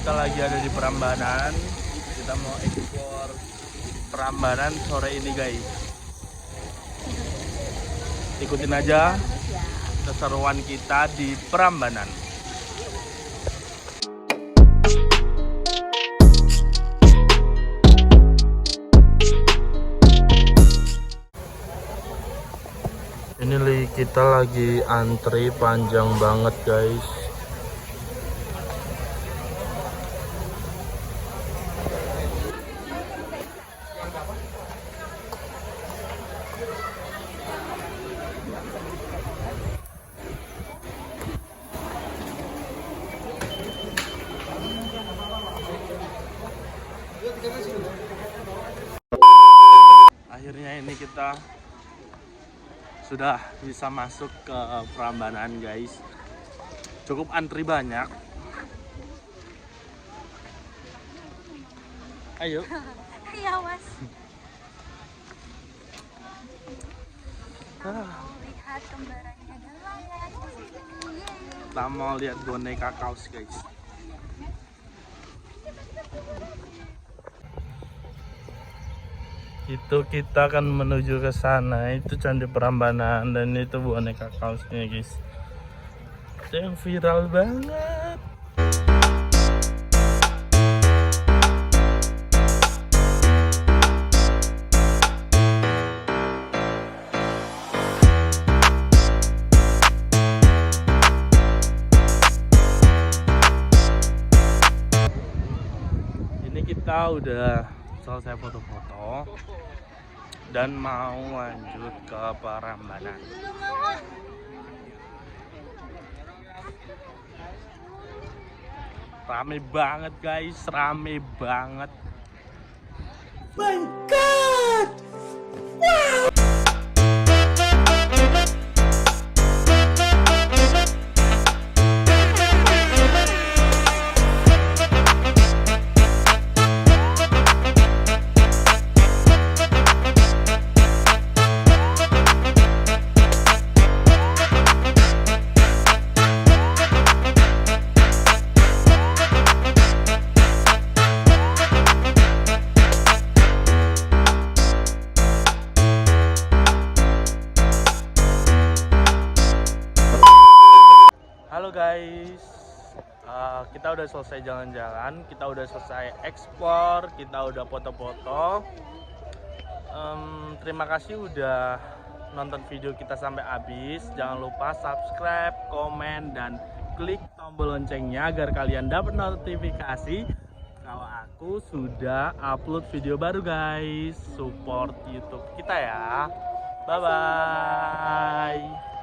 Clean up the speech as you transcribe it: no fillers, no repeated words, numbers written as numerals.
kita lagi ada di Prambanan. Kita mau ekspor Prambanan sore ini guys. Ikutin aja keseruan kita di Prambanan. Ini kita lagi antri panjang banget guys. Akhirnya ini kita sudah bisa masuk ke Prambanan guys. Cukup antri banyak. Ayo. Iya mas. Lihat kembarannya nelayan. Kita mau lihat boneka kaos guys. Itu kita akan menuju ke sana, itu Candi Prambanan, dan itu boneka kaosnya guys. Itu yang viral banget. Ini kita udah selesai foto-foto dan mau lanjut ke Prambanan. Rame banget guys, rame banget. My God! Wow! Halo guys, kita udah selesai jalan-jalan, kita udah selesai ekspor, kita udah foto-foto. Terima kasih udah nonton video kita sampai habis. Jangan lupa subscribe, komen, dan klik tombol loncengnya agar kalian dapat notifikasi kalau aku sudah upload video baru guys. Support YouTube kita ya. Bye bye.